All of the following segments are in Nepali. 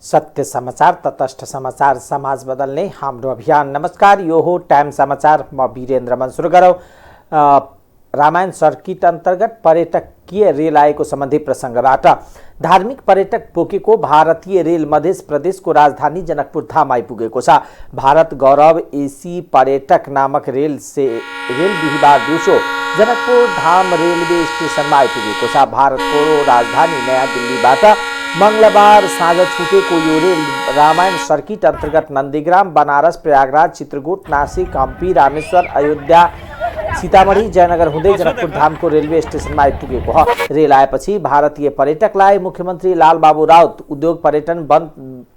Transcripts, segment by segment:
सत्य समाचार, तटस्थ समाचार, समाज बदल्ने हाम्रो अभियान। नमस्कार, यो हो टाइम समाचार। म वीरेन्द्र मन सुरु गरौँ। रामायण सर्किट अन्तर्गत पर्यटकीय रेल आएको सम्बन्धी प्रसङ्गबाट। धार्मिक पर्यटक बोकेको भारतीय रेल मध्य प्रदेशको राजधानी जनकपुर धाम आइपुगेको छ। भारत गौरव एसी पर्यटक नामक रेल बिहिबार दिउँसो जनकपुर धाम रेलवे स्टेसनमा आइपुगेको छ। भारतको राजधानी नयाँ दिल्लीबाट मंगलबार साँझ छुटेको यो रेल रामायण सर्किट अन्तर्गत नन्दीग्राम, बनारस, प्रयागराज, चित्रकूट, नासिक, हम्पी, रामेश्वर, अयोध्या, सीतामढ़ी, जयनगर हुँदै जनकपुर धामको रेलवे स्टेसनमा आइपुगेको हो। रेल आएपछि भारतीय पर्यटकलाई मुख्यमन्त्री लालबाबु राउत, उद्योग पर्यटन वन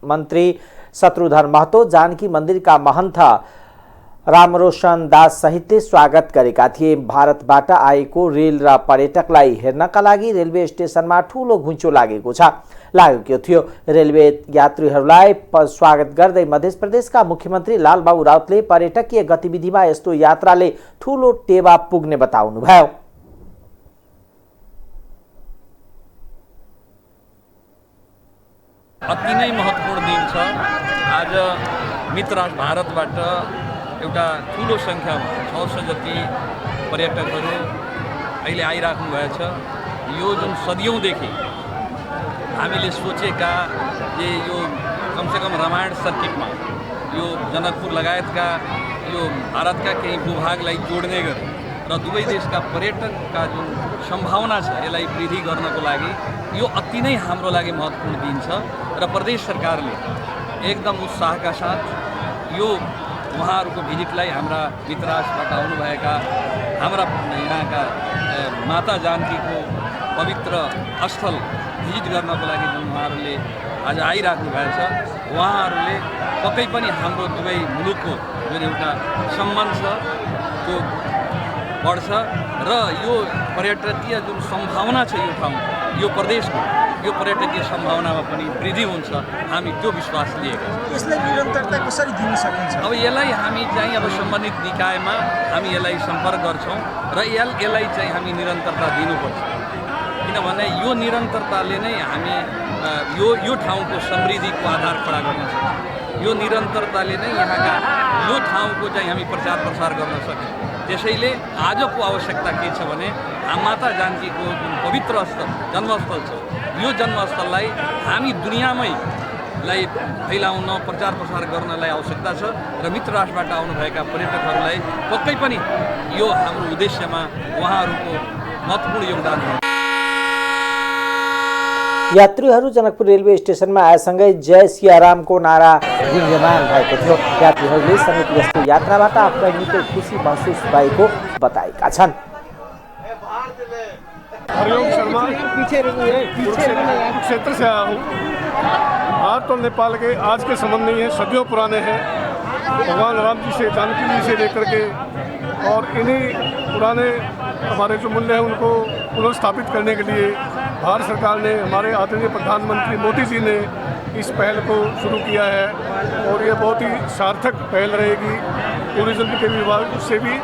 मन्त्री शत्रुघ्न महतो, जानकी मन्दिरका महन्त रामरोशन दास सहितले स्वागत गरेका थिए। भारतबाट आएको रेल र पर्यटकलाई हेर्नका लागि रेलवे स्टेसनमा ठूलो घुइँचो लागेको थियो। रेलवे यात्रीहरूलाई स्वागत गर्दै मध्य प्रदेशका मुख्यमन्त्री लालबाबु राउतले पर्यटकीय गतिविधिमा यस्तो यात्राले ठूलो टेवा पुग्ने बताउनुभयो। अति नै महत्त्वपूर्ण दिन छ। आज मित्र भारतबाट एउटा ठुलो सङ्ख्यामा 600 जति पर्यटकहरू अहिले आइराख्नु भएछ। यो जुन सदियौँदेखि हामीले सोचेका यो कमसेकम रामायण सर्किटमा यो जनकपुर लगायतका यो भारतका केही भूभागलाई जोड्ने गरी र दुवै देशका पर्यटकका जुन सम्भावना छ यसलाई वृद्धि गर्नको लागि यो अति नै हाम्रो लागि महत्त्वपूर्ण दिन छ र प्रदेश सरकारले एकदम उत्साहका साथ यो उहाँहरूको भिजिटलाई हाम्रा मित्रराष्ट्रबाट आउनुभएका हाम्रा यहाँका माता जानकीको पवित्र स्थल भिजिट गर्नको लागि जुन उहाँहरूले आज आइराख्नु भएछ, उहाँहरूले पक्कै पनि हाम्रो दुवै मुलुकको जुन एउटा सम्बन्ध छ त्यो बढ्छ र यो पर्यटकीय जुन सम्भावना छ यो ठाउँ यो प्रदेशको यो पर्यटकीय सम्भावनामा पनि वृद्धि हुन्छ। हामी त्यो विश्वास लिएका छौँ। यसलाई निरन्तरता कसरी दिन सकिन्छ? अब यसलाई हामी चाहिँ अब सम्बन्धित निकायमा हामी यसलाई सम्पर्क गर्छौँ र यसलाई चाहिँ हामी निरन्तरता दिनुपर्छ। किनभने यो निरन्तरताले नै हामी यो ठाउँको समृद्धिको आधार खडा गर्न सक्छौँ। यो निरन्तरताले नै यहाँका यो ठाउँको चाहिँ हामी प्रचार प्रसार गर्न सक्छौँ। त्यसैले आजको आवश्यकता के छ भने माता जानकीको जुन पवित्र स्थल जन्मस्थल छ यो जन्मस्थललाई हामी दुनियाँमै फैलाउन प्रचार प्रसार गर्नलाई आवश्यकता छ र मित्र राष्ट्रबाट आउनुभएका पर्यटकहरूलाई पक्कै पनि यो हाम्रो उद्देश्यमा उहाँहरूको महत्त्वपूर्ण योगदान हो। यात्रीहरू जनकपुर रेलवे स्टेसनमा आएसँगै जय सियारामको नारा गुन्जमान भएको थियो। यात्रीहरूले समेत यस्तो यात्राबाट आफूलाई निकै खुसी महसुस भएको बताएका छन्। हरिओम शर्मा क्षेत्र से आया हूँ। भारत और नेपाल के आज के संबंध नहीं है, सदियों पुराने हैं। भगवान राम जी से, जानकी जी से लेकर के और इन्हीं पुराने हमारे जो मूल्य हैं उनको पुनर्स्थापित करने के लिए भारत सरकार ने, हमारे आदरणीय प्रधानमंत्री मोदी जी ने इस पहल को शुरू किया है और ये बहुत ही सार्थक पहल रहेगी। टूरिज्म के विभाग से भी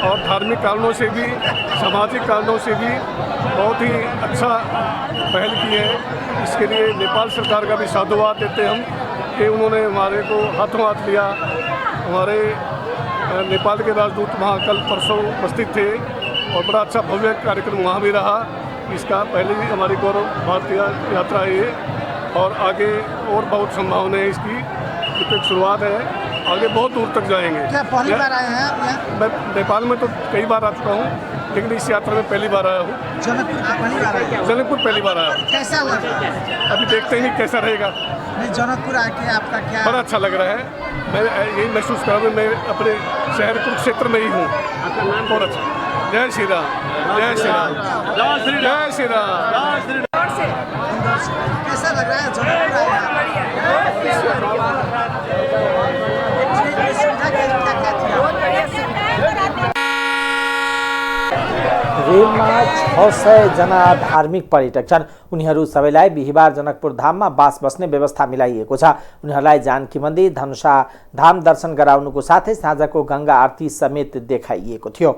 और धार्मिक कारणों से भी, सामाजिक कारणों से भी बहुत ही अच्छा पहल की है। इसके लिए नेपाल सरकार का भी साधुवाद देते हम कि उन्होंने हमारे को हाथों हाथ लिया। हमारे नेपाल के राजदूत वहाँ कल परसों उपस्थित थे और बड़ा अच्छा भव्य कार्यक्रम वहाँ भी रहा। इसका पहले ही हमारी गौरव भारतीय यात्रा है ये और आगे और बहुत संभावना है इसकी। एक शुरुआत है, आगे बहुत दूर तक जाएंगे। क्या पहली बार आए हैं आप? मैं नेपाल में तो कई बार आ चुका हूँ लेकिन इस यात्रा में पहली बार आया हूँ। जनकपुर पहली बार आए? जनकपुर पहली बार आया हूँ। कैसा लगा? अभी देखते ही कैसा रहेगा। नहीं, जनकपुर आके आपका क्या? बड़ा अच्छा लग रहा है। मैं यही महसूस कर रहा हूँ मैं अपने शहर कुरुक्षेत्र में ही हूँ। बहुत अच्छा। जय श्री राम, जय श्री राम, जय श्री राम, जय श्री राम। कैसा लग रहा है जनकपुर रेलमा 600 जना धार्मिक पर्यटक छन्। उनीहरू सबैलाई बिहिबार जनकपुर धाममा बास बस्ने व्यवस्था मिलाइएको छ। उनीहरूलाई जानकी मन्दिर, धनुषा धाम दर्शन गराउनुको साथै साँझको गंगा आरती समेत देखाइएको थियो।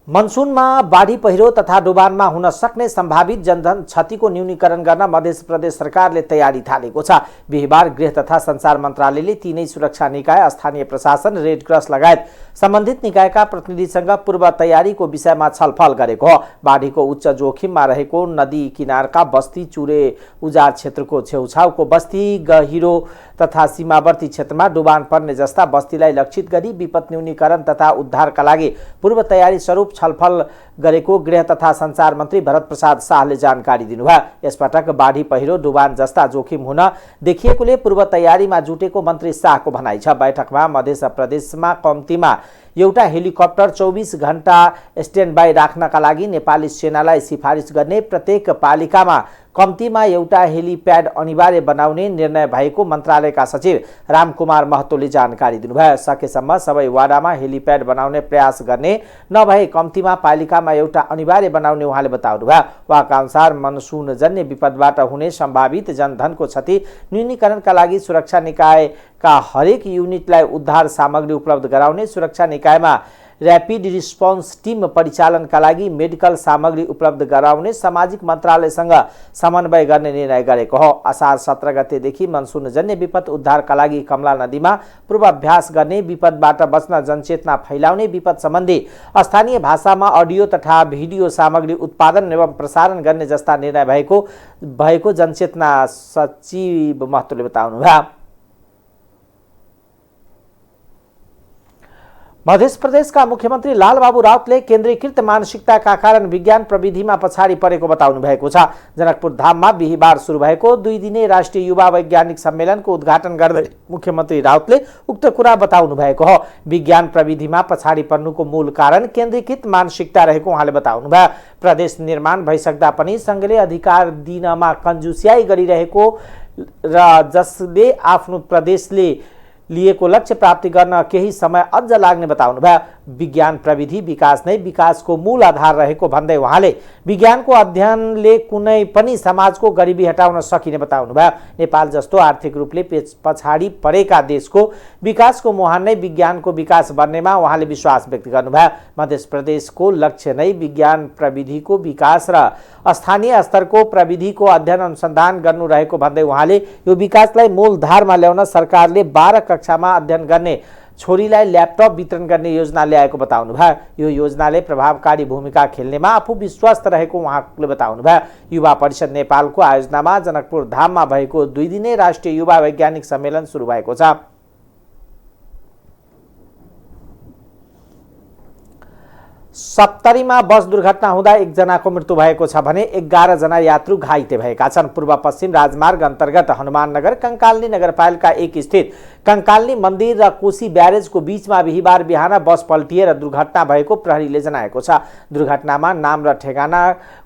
मनसुनमा बाढी पहिरो तथा डुबानमा हुन सक्ने सम्भावित जनधन क्षतिको न्यूनीकरण गर्न मध्य प्रदेश सरकारले तयारी थालेको छ। बिहिबार गृह तथा संचार मन्त्रालयले तीनै सुरक्षा निकाय, स्थानीय प्रशासन, रेड क्रस लगायत सम्बन्धित निकायका प्रतिनिधिसँग पूर्व तयारीको विषयमा छलफल गरेको हो। बाढीको उच्च जोखिममा रहेको नदी किनारका बस्ती, चुरे उजार क्षेत्रको छेउछाउको बस्ती, गहिरो तथा सीमावर्ती क्षेत्रमा डुबान पर्ने जस्ता बस्तीलाई लक्षित गरी विपद न्यूनीकरण तथा उद्धारका लागि पूर्व तयारी स्वरूप छलफल गरेको गृह तथा संचार मन्त्री भरत प्रसाद शाहले जानकारी दिनुभयो। यसपटक बाढी पहिरो डुबान जस्ता जोखिम हुन देखिएकोले पूर्व तयारीमा जुटेको मन्त्री शाहको भनाइ छ। बैठकमा मध्य प्रदेशमा कम्तीमा एउटा हेलिकप्टर 24 घण्टा स्ट्यान्ड बाई राख्नका लागि नेपाली सेनालाई सिफारिस गर्ने, प्रत्येक पालिकामा कम्तीमा एउटा हेलिप्याड अनिवार्य बनाउने निर्णय भएको मन्त्रालयका सचिव रामकुमार महतोले जानकारी दिनुभयो। सकेसम्म सबै वाडामा हेलिप्याड बनाउने प्रयास गर्ने, नभए कम्तीमा पालिकामा एउटा अनिवार्य बनाउने उहाँले बताउनुभयो। उहाँका अनुसार मनसुनजन्य विपदबाट हुने सम्भावित जनधनको क्षति न्यूनीकरणका लागि सुरक्षा निकायका हरेक युनिटलाई उद्धार सामग्री उपलब्ध गराउने, सुरक्षा निकायमा र्यापिड रिस्पोन्स टिम परिचालनका लागि मेडिकल सामग्री उपलब्ध गराउने सामाजिक मन्त्रालयसँग समन्वय गर्ने निर्णय गरेको हो। असार 17 गतेदेखि मनसुनजन्य विपद उद्धारका लागि कमला नदीमा पूर्वाभ्यास गर्ने, विपदबाट बच्न जनचेतना फैलाउने, विपद सम्बन्धी स्थानीय भाषामा अडियो तथा भिडियो सामग्री उत्पादन एवं प्रसारण गर्ने जस्ता निर्णय भएको जनचेतना सचिव महतोले बताउनुभयो। मध्य प्रदेशका मुख्यमन्त्री लालबाबु राउतले केन्द्रीकृत मानसिकताका कारण विज्ञान प्रविधिमा पछाडि परेको बताउनु भएको छ। जनकपुर धाममा बिहिबार सुरु भएको 2 दिने राष्ट्रिय युवा वैज्ञानिक सम्मेलनको उद्घाटन गर्दै मुख्यमन्त्री राउतले उक्त कुरा बताउनु भएको हो। विज्ञान प्रविधिमा पछाडि पर्नुको मूल कारण केन्द्रीकृत मानसिकता रहेको उहाँले बताउनुभयो। प्रदेश निर्माण भइसक्दा पनि संघले अधिकार दिनमा कन्जुसियाई गरिरहेको र जसले आफ्नो प्रदेशले लिएको लक्ष्य प्राप्ति गर्न केही समय अझ लाग्ने बताउनुभयो। विज्ञान प्रविधि विकास नै विकासको मूल आधार रहेको भन्दै उहाँले विज्ञानको अध्ययनले कुनै पनि समाजको गरिबी हटाउन सकिने बताउनुभयो। नेपाल जस्तो आर्थिक रूपले पछाडि परेका देशको विकासको मुहान नै विज्ञानको विकास बन्नेमा उहाँले विश्वास व्यक्त गर्नुभयो। मध्य प्रदेशको लक्ष्य नै विज्ञान प्रविधिको विकास र स्थानीय स्तरको प्रविधिको अध्ययन अनुसन्धान गर्नु रहेको भन्दै उहाँले यो विकासलाई मूलधारमा ल्याउन सरकारले 12 कक्षामा अध्ययन गर्ने छोरीलाई ल्यापटप वितरण गर्ने योजना ल्याएको बताउनुभयो। यो योजनाले प्रभावकारी भूमिका खेल्नेमा आफू विश्वस्त रहेको उहाँले बताउनुभयो। युवा परिषद नेपालको आयोजनामा जनकपुर धाममा भएको 2 दिने राष्ट्रिय युवा वैज्ञानिक सम्मेलन सुरु भएको छ। सप्तरीमा बस दुर्घटना हुँदा 1 जनाको मृत्यु भएको छ भने 11 जना यात्रु घाइते भएका छन्। पूर्व पश्चिम राजमार्ग अन्तर्गत हनुमाननगर कंकाल्नी नगरपालिका 1 स्थित कंकाल्नी मन्दिर र कोशी ब्यारेजको बीचमा बिहिबार बिहान बस पल्टिएर दुर्घटना भएको प्रहरीले जनाएको छ। दुर्घटनामा नाम र ठेगाना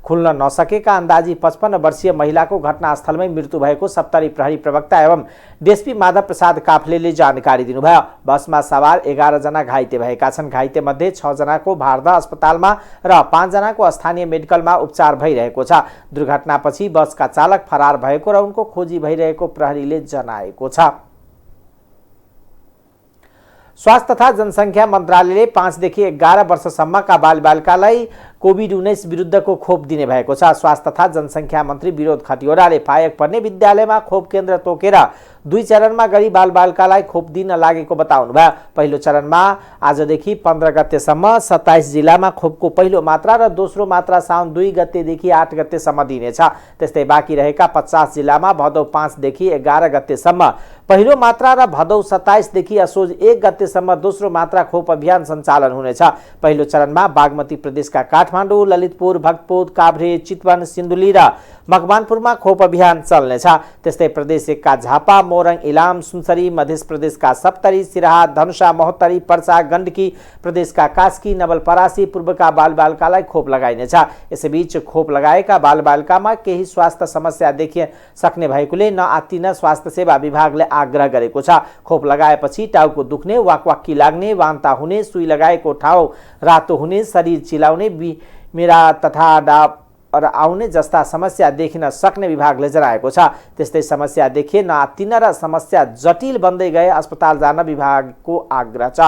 खुल्न नसकेका अन्दाजी 55 वर्षीय महिलाको घटनास्थलमै मृत्यु भएको सप्तरी प्रहरी प्रवक्ता एवं डीएसपी माधव प्रसाद काफ्लेले जानकारी दिनुभयो। बसमा सवार 11 जना घाइते भएका छन्। घाइते मध्ये 6 जनाको भारदा अस्पतालमा र 5 जनाको स्थानीय मेडिकलमा उपचार भइरहेको छ। दुर्घटनापछि बसका चालक फरार भएको र उनको खोजी भइरहेको प्रहरीले जनाएको छ। स्वास्थ्य तथा जनसङ्ख्या मन्त्रालयले 5 देखि 11 वर्षसम्मका बालबालिकालाई कोभिड-19 विरुद्धको खोप दिने भएको छ। स्वास्थ्य तथा जनसङ्ख्या मन्त्री विरोध खतिवडाले फायक पर्ने विद्यालयमा खोप केन्द्र तोकेर 2 चरणमा गरी बालबालिकालाई खोप दिन लागेको बताउनुभयो। पहिलो चरणमा आजदेखि 15 गतेसम्म 27 जिल्लामा खोपको पहिलो मात्रा र दोस्रो मात्रा साउन 2 गतेदेखि 8 गतेसम्म दिनेछ। त्यस्तै बाँकी रहेका 50 जिल्लामा भदौ 5 देखि 11 गतेसम्म पहिलो मात्रा र भदौ 27 देखि असोज 1 गतेसम्म दोस्रो मात्रा खोप अभियान सञ्चालन हुनेछ। पहिलो चरणमा बागमती प्रदेशका काठमाडौँ, ललितपुर, भक्तपुर, काभ्रे, चितवन, सिन्धुली र मकवानपुरमा खोप अभियान चल्नेछ। त्यस्तै प्रदेश 1 का झापा, मोरङ, इलाम, सुनसरी, मध्य प्रदेशका सप्तरी, सिराहा, धनुषा, महोत्तरी, पर्सा, गण्डकी, प्रदेशका कास्की, नवलपरासी, पूर्वका बालबालिकालाई खोप लगाइनेछ। यसैबीच खोप लगाएका बालबालिकामा केही स्वास्थ्य समस्या देखिन सक्ने भएकोले नआत्तिन स्वास्थ्य सेवा विभागले आग्रह गरेको छ। खोप लगाएपछि टाउको दुख्ने, वाकवाक्की लाग्ने, वान्ता हुने, सुई लगाएको ठाउँ रातो हुने, शरीर चिलाउने, बिमिरा तथा डाब आउने जस्ता समस्या देखिन सक्ने विभागले जनाएको छ। त्यस्तै समस्या देखिए नआत्तिन र समस्या जटिल बन्दै गए अस्पताल जान विभागको आग्रह छ।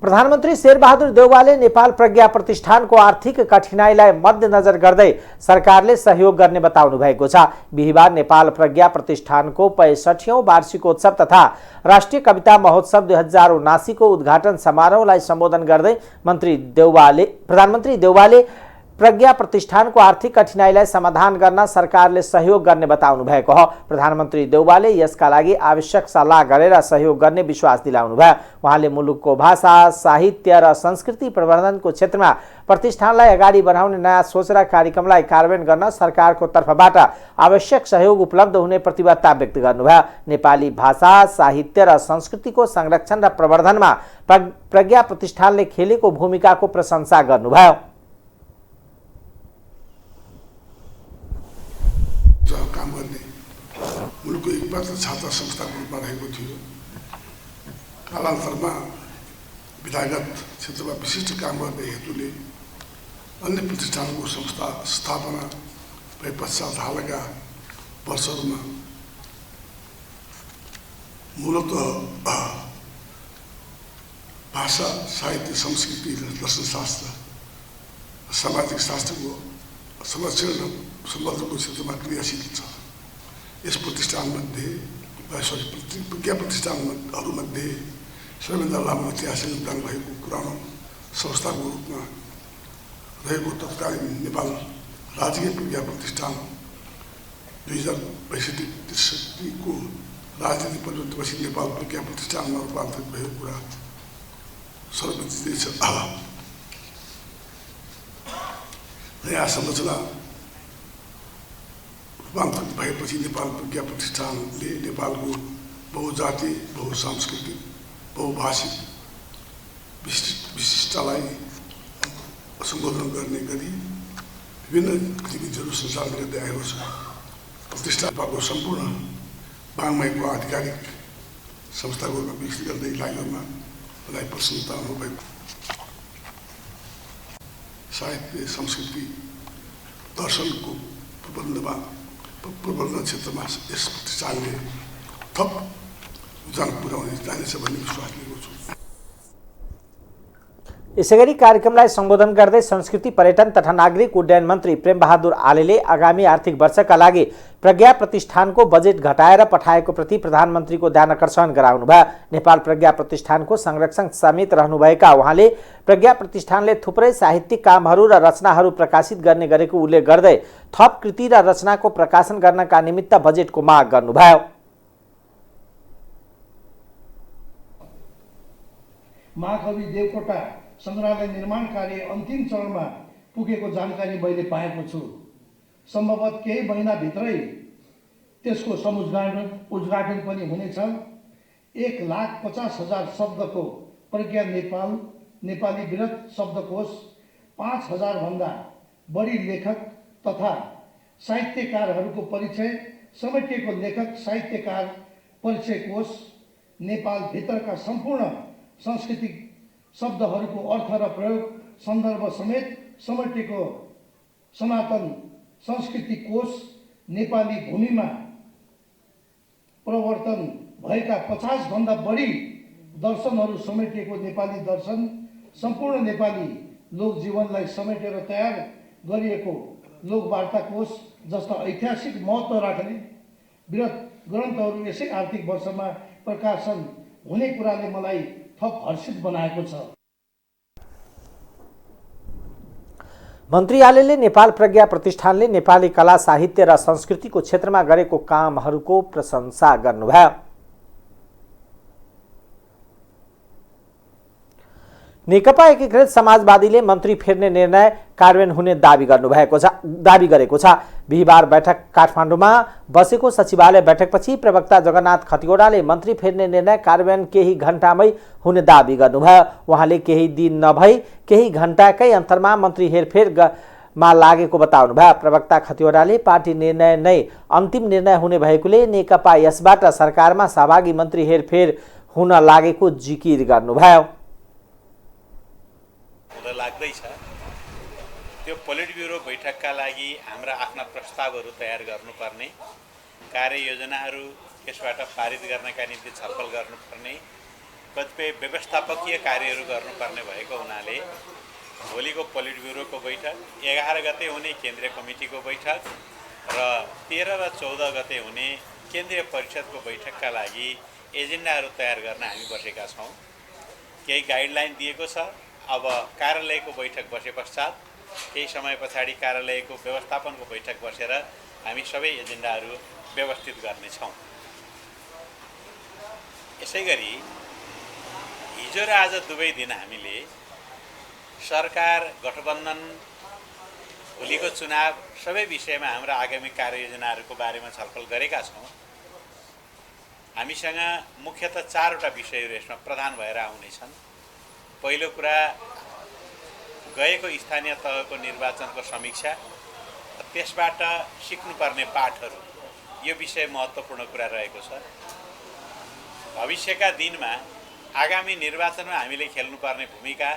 प्रधानमन्त्री शेरबहादुर देउवाले नेपाल प्रज्ञा प्रतिष्ठानको आर्थिक कठिनाइलाई मध्यनजर गर्दै सरकारले सहयोग गर्ने बताउनु भएको छ। बिहिबार नेपाल प्रज्ञा प्रतिष्ठानको 65औं वार्षिकोत्सव तथा राष्ट्रिय कविता महोत्सव 2079 को उद्घाटन समारोहलाई सम्बोधन गर्दै प्रधानमन्त्री देउवाले प्रज्ञा प्रतिष्ठानको आर्थिक कठिनाइलाई समाधान गर्न सरकारले सहयोग गर्ने बताउनु भएको हो। प्रधानमन्त्री देउवाले यसका लागि आवश्यक सल्लाह गरेर सहयोग गर्ने विश्वास दिलाउनु भयो। उहाँले मुलुकको भाषा, साहित्य र संस्कृति प्रवर्धनको क्षेत्रमा प्रतिष्ठानलाई अगाडि बढाउने नयाँ सोच र कार्यक्रमलाई कार्यान्वयन गर्न सरकारको तर्फबाट आवश्यक सहयोग उपलब्ध हुने प्रतिबद्धता व्यक्त गर्नुभयो। नेपाली भाषा, साहित्य र संस्कृतिको संरक्षण र प्रवर्धनमा प्रज्ञा प्रतिष्ठानले खेलेको भूमिकाको प्रशंसा गर्नुभयो। काम गर्ने मुलुकको एकमात्र छात्र संस्थाको रूपमा रहेको थियो। कालान्तरमा विधागत क्षेत्रमा विशिष्ट काम गर्ने हेतुले अन्य प्रतिष्ठानको संस्था स्थापना भए पश्चात हालका वर्षहरूमा मूलतः भाषा, साहित्य, संस्कृति, दर्शनशास्त्र, सामाजिक शास्त्रको संरक्षण र सम्वर्धनको क्षेत्रमा क्रियाशील छ। यस प्रतिष्ठानमध्ये प्रज्ञा प्रतिष्ठानहरूमध्ये सबैभन्दा लामो ऐतिहासिक योगदान भएको पुरानो संस्थाको रूपमा रहेको तत्कालीन नेपाल राजकीय प्रज्ञा प्रतिष्ठान 2062-63 को राजनीतिक परिवर्तनपछि नेपाल प्रज्ञा प्रतिष्ठानमा रूपान्तरित भएको कुरा सर्वविदित छ। नयाँ संरचना रूपान्तरित भएपछि नेपाल प्रज्ञा प्रतिष्ठानले नेपालको बहुजातीय, बहुसांस्कृतिक, बहुभाषिक विशिष्टतालाई सम्बोधन गर्ने गरी विभिन्न गतिविधिहरू सञ्चालन गर्दै आएको छ। प्रतिष्ठानको सम्पूर्ण वाङ्मयको आधिकारिक संस्थाको रूपमा विकसित गर्दै लागेकोमा मलाई प्रसन्नता अनुभव भएको। साहित्य, संस्कृति, दर्शनको प्रबन्धन क्षेत्रमा यस प्रतिष्ठानले थप योगदान पुर्याउने जानेछ भन्ने विश्वास लिएको छु। यसैगरी कार्यक्रमलाई सम्बोधन गर्दै संस्कृति, पर्यटन तथा नागरिक उड्डयन मन्त्री प्रेमबहादुर आलेले आगामी आर्थिक वर्षका लागि प्रज्ञा प्रतिष्ठानको बजेट घटाएर पठाएको प्रति प्रधानमन्त्रीको ध्यानकर्षण गराउनुभयो। नेपाल प्रज्ञा प्रतिष्ठानको संरक्षण समेत रहनुभएका उहाँले प्रज्ञा प्रतिष्ठानले थुप्रै साहित्यिक कामहरू र रचनाहरू प्रकाशित गर्ने गरेको उल्लेख गर्दै थप कृति र रचनाको प्रकाशन गर्नका निमित्त बजेटको माग गर्नुभयो। महाकवि देवकोटा संग्रहालय निर्माण कार्य अन्तिम चरणमा पुगेको जानकारी मैले पाएको छु। सम्भवतः केही महिनाभित्रै त्यसको उद्घाटन पनि हुनेछ। 1,50,000 शब्दको प्रज्ञा नेपाली वृहत शब्दकोश, 5,000 भन्दा बढी लेखक तथा साहित्यकारहरूको परिचय समेटिएको लेखक साहित्यकार परिचय कोश, नेपाल भित्रका सम्पूर्ण सांस्कृतिक शब्दहरूको अर्थ र प्रयोग सन्दर्भ समेत समेटिएको सनातन संस्कृति कोश, नेपाली भूमिमा प्रवर्तन भएका 50 भन्दा बढी दर्शनहरू समेटिएको नेपाली दर्शन, सम्पूर्ण नेपाली लोक जीवनलाई समेटेर तयार गरिएको लोकवार्ता कोश जस्ता ऐतिहासिक महत्त्व राख्ने वृहत ग्रन्थहरू यसै आर्थिक वर्षमा प्रकाशन हुने कुराले मलाई थप हर्षित बनाएको छ। मन्त्री आलेले नेपाल प्रज्ञा प्रतिष्ठानले नेपाली कला, साहित्य र संस्कृतिको क्षेत्रमा गरेको कामहरूको प्रशंसा गर्नुभयो। नेकपा एकीकृत समाजवादीले मन्त्री फेर्ने निर्णय कार्यान्वयन हुने दाबी गरेको छ। बिहिबार बैठक काठमाडौँमा बसेको सचिवालय बैठकपछि प्रवक्ता जगन्नाथ खतिवड़ाले मन्त्री फेर्ने निर्णय कार्यान्वयन केही घण्टामै हुने दाबी गर्नुभयो। उहाँले केही दिन नभई केही घण्टाकै अन्तरमा मन्त्री हेरफेरमा लागेको बताउनुभयो। प्रवक्ता खतिवड़ाले पार्टी निर्णय नै अन्तिम निर्णय हुने भएकोले नेकपा यसबाट सरकारमा सहभागी मन्त्री हेरफेर हुन लागेको जिकिर गर्नुभयो। लाग्दैछ त्यो पोलिट ब्युरो बैठकका लागि हाम्रा आफ्ना प्रस्तावहरू तयार गर्नुपर्ने, कार्ययोजनाहरू यसबाट पारित गर्नका निम्ति छलफल गर्नुपर्ने कतिपय व्यवस्थापकीय कार्यहरू गर्नुपर्ने भएको हुनाले भोलिको पोलिट ब्युरोको बैठक, 11 गते हुने केन्द्रीय कमिटीको बैठक र 13 र 14 गते हुने केन्द्रीय परिषदको बैठकका लागि एजेन्डाहरू तयार गर्न हामी बसेका छौँ। केही गाइडलाइन दिएको छ। अब कार्यालयको बैठक बसे पश्चात केही समय पछाडि कार्यालयको व्यवस्थापनको बैठक बसेर हामी सबै एजेन्डाहरू व्यवस्थित गर्नेछौँ। यसै गरी हिजो र आज दुवै दिन हामीले सरकार, गठबन्धन, भोलिको चुनाव सबै विषयमा हाम्रा आगामी कार्ययोजनाहरूको बारेमा छलफल गरेका छौँ। हामीसँग मुख्यतः 4वटा विषयहरू यसमा प्रधान भएर आउनेछन्। पहिलो कुरा गएको स्थानीय तहको निर्वाचनको समीक्षा, त्यसबाट सिक्नुपर्ने पाठहरू, यो विषय महत्त्वपूर्ण कुरा रहेको छ। भविष्यका दिनमा आगामी निर्वाचनमा हामीले खेल्नुपर्ने भूमिका,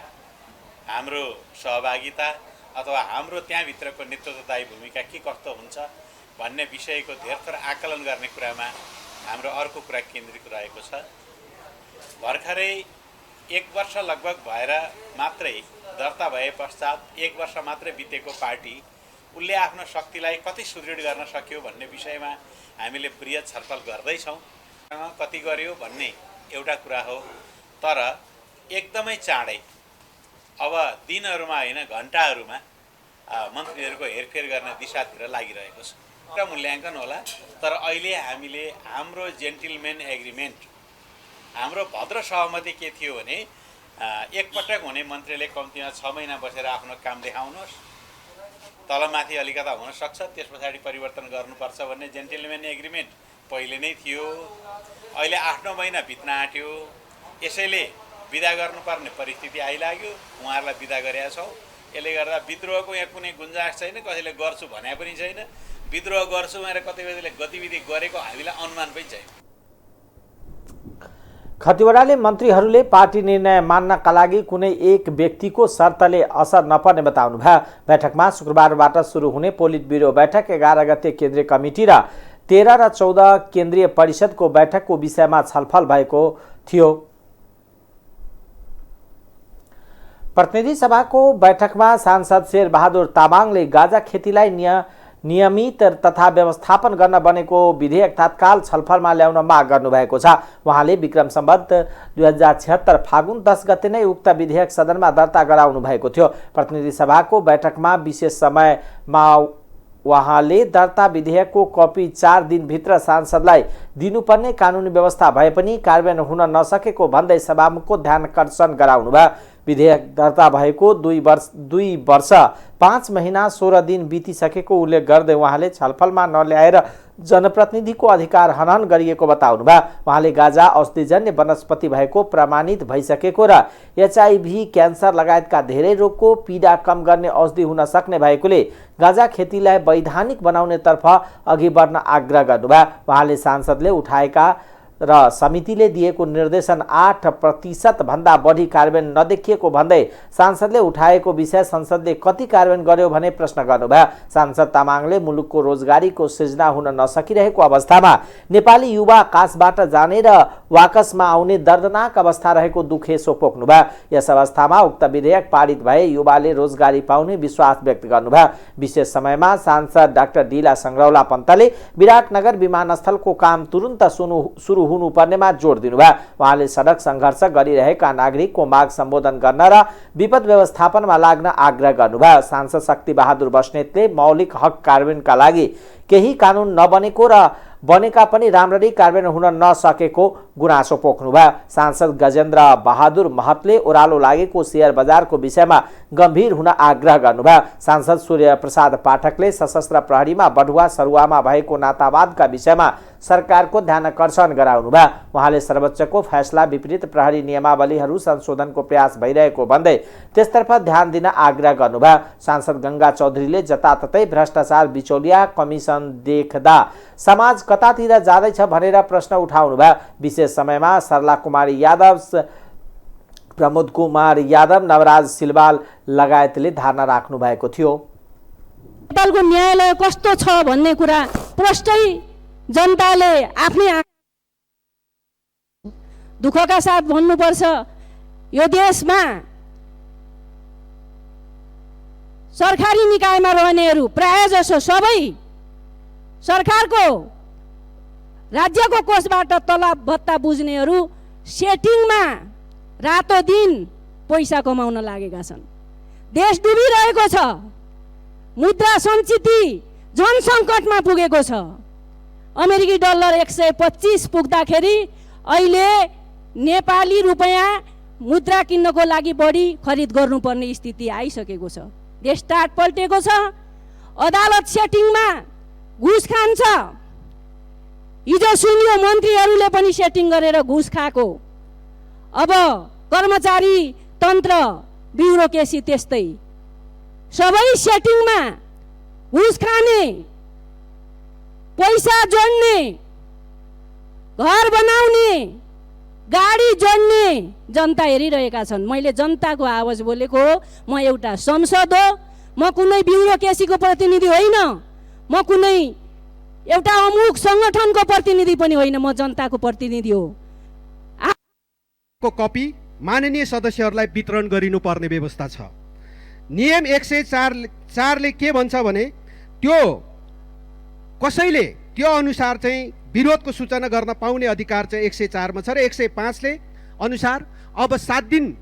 हाम्रो सहभागिता अथवा हाम्रो त्यहाँभित्रको नेतृत्वदायी भूमिका के कस्तो हुन्छ भन्ने विषयको धेरथोर आकलन गर्ने कुरामा हाम्रो अर्को कुरा केन्द्रित रहेको छ। भर्खरै 1 वर्ष लगभग भएर मात्रै दर्ता भए पश्चात 1 वर्ष मात्रै बितेको पार्टी उसले आफ्नो शक्तिलाई कति सुदृढ गर्न सक्यो भन्ने विषयमा हामीले बृहत छलफल गर्दैछौँ। कति गर्यो भन्ने एउटा कुरा हो, तर एकदमै चाँडै अब दिनहरूमा होइन घन्टाहरूमा मन्त्रीहरूको हेरफेर गर्ने दिशातिर लागिरहेको छ। र मूल्याङ्कन होला, तर अहिले हामीले हाम्रो जेन्टलमेन एग्रिमेन्ट, हाम्रो भद्र सहमति के थियो भने एकपटक हुने मन्त्रीले कम्तीमा 6 महिना बसेर आफ्नो काम देखाउनुहोस्, तलमाथि अलिकता हुन सक्छ, त्यस पछाडि परिवर्तन गर्नुपर्छ भन्ने जेन्टलमेन एग्रिमेन्ट पहिले नै थियो। अहिले 8-9 महिना बित्न आँट्यो। यसैले विदा गर्नुपर्ने परिस्थिति आइलाग्यो। उहाँहरूलाई विदा गरेका छौँ। यसले गर्दा विद्रोहको यहाँ कुनै गुन्जाइस छैन, कसैले गर्छु भने पनि छैन। विद्रोह गर्छु भनेर कतिपयले गतिविधि गरेको हामीलाई अनुमान पनि छैन। खतिवड़ाले मन्त्रीहरूले पार्टी निर्णय मान्नका लागि कुनै एक व्यक्तिको शर्तले असर नपर्ने बताउनुभयो। बैठकमा शुक्रबारबाट सुरु हुने पोलिट ब्युरो बैठक, 11 गते केन्द्रीय कमिटी र 13 र 14 केन्द्रीय परिषदको बैठकको विषयमा छलफल भएको थियो। प्रतिनिधि सभाको बैठकमा सांसद शेरबहादुर तामाङले गाजा खेतीलाई नियमित तथा व्यवस्थापन गर्न बनेको विधेयक तत्काल छलफलमा ल्याउन माग गर्नुभएको छ। उहाँले विक्रम सम्वत 2076 फागुन 10 गते नै उक्त विधेयक सदनमा दर्ता गराउनु भएको थियो। प्रतिनिधि सभाको बैठकमा विशेष समयमा उहाँले दर्ता विधेयकको कपी 4 दिनभित्र सांसदलाई दिनुपर्ने कानुनी व्यवस्था भए पनि कार्यान्वयन हुन नसकेको भन्दै सभामुखको ध्यानकर्षण गराउनुभयो। विधेयक दर्ता भएको 2 वर्ष 5 महिना 16 दिन बितिसकेको उल्लेख गर्दै उहाँले छलफलमा नल्याएर जनप्रतिनिधिको अधिकार हनन गरिएको बताउनुभयो। उहाँले गाजा औषधिजन्य वनस्पति भएको प्रमाणित भइसकेको र HIV, क्यान्सर लगायतका धेरै रोगको पीडा कम गर्ने औषधि हुन सक्ने भएकोले गाजा खेतीलाई वैधानिक बनाउनेतर्फ अघि बढ्न आग्रह गर्नुभयो। उहाँले सांसदले उठाएका र समितिले दिएको निर्देशन 8% भन्दा बढी कार्यान्वयन नदेखिएको भन्दै सांसदले उठाएको विषय संसदले कति कार्यान्वयन गर्यो भने प्रश्न गर्नुभयो। सांसद तामाङले मुलुकको रोजगारीको सृजना हुन नसकिरहेको अवस्थामा नेपाली युवा आकाशबाट जाने र वाकसमा आउने दर्दनाक अवस्था रहेको दुखेसो पोख्नुभयो। यस अवस्थामा उक्त विधेयक पारित भए युवाले रोजगारी पाउने विश्वास व्यक्त गर्नुभयो। विशेष समयमा सांसद डाक्टर डीला संग्रौला पन्तले विराटनगर विमानस्थलको काम तुरुन्त सुरु हुनुपर्नेमा जोड दिनुभयो। उहाँले सडक सङ्घर्ष गरिरहेका नागरिकको माग सम्बोधन गर्न र विपद व्यवस्थापनमा लाग्न आग्रह गर्नुभयो। सांसद शक्ति बहादुर बस्नेतले मौलिक हक कार्यान्वयनका लागि केही कानुन नबनेको र बनेका पनि राम्ररी कार्यान्वयन हुन नसकेको गुनासो पोख्नुभयो। सांसद गजेन्द्र बहादुर महतले ओह्रालो लागेको शेयर बजारको विषयमा गम्भीर हुन आग्रह गर्नुभयो। सांसद सूर्य प्रसाद पाठकले सशस्त्र प्रहरीमा बढुवा सरुवामा भएको नातावादका विषयमा सरकारको ध्यानकर्षण गराउनुभयो। उहाँले सर्वोच्चको फैसला विपरीत प्रहरी नियमावलीहरू संशोधनको प्रयास भइरहेको भन्दै त्यसतर्फ ध्यान दिन आग्रह गर्नुभयो। सांसद गंगा चौधरीले जताततै भ्रष्टाचार बिचौलिया कमिसन देख्दा समाज कतातिर जाँदैछ भनेर प्रश्न उठाउनुभयो। विशेष समयमा सरला कुमारी यादव, प्रमोद कुमार यादव, नवराज सिलवाल लगायतले धारणा राख्नु भएको थियो। नेपालको न्यायालय कस्तो छ भन्ने कुरा प्रष्टै जनताले आफ्नै दुःखका साथ भन्नुपर्छ, यो देशमा सरकारी निकायमा रहनेहरू प्राय जसो सबै सरकारको राज्यको कोषबाट तलब भत्ता बुझ्नेहरू सेटिङमा रातो दिन पैसा कमाउन लागेका छन्। देश डुबिरहेको छ, मुद्रा सञ्चिति झन सङ्कटमा पुगेको छ। अमेरिकी डलर 125 पुग्दाखेरि अहिले नेपाली रुपैयाँ मुद्रा किन्नको लागि बढी खरिद गर्नुपर्ने स्थिति आइसकेको छ। देश टाट पल्टेको छ। अदालत सेटिङमा घुस खान्छ। हिजो सुनियो मन्त्रीहरूले पनि सेटिङ गरेर घुस खाएको। अब कर्मचारी तन्त्र ब्युरोक्रेसी त्यस्तै, सबै सेटिङमा घुस खाने, पैसा जोड्ने, घर बनाउने, गाडी जोड्ने जनता हेरिरहेका छन्। मैले जनताको आवाज बोलेको हो। म एउटा संसद हो, म कुनै ब्युरोक्रेसीको प्रतिनिधि होइन, म कुनै एउटा अमुक सङ्गठनको प्रतिनिधि पनि होइन, म जनताको प्रतिनिधि हो। को कपी माननीय सदस्यहरूलाई वितरण गरिनुपर्ने व्यवस्था छ। नियम 104 ले के भन्छ भने त्यो कसैले त्यो अनुसार चाहिँ विरोधको सूचना गर्न पाउने अधिकार चाहिँ 104 मा छ र 105 ले अनुसार अब 7 दिन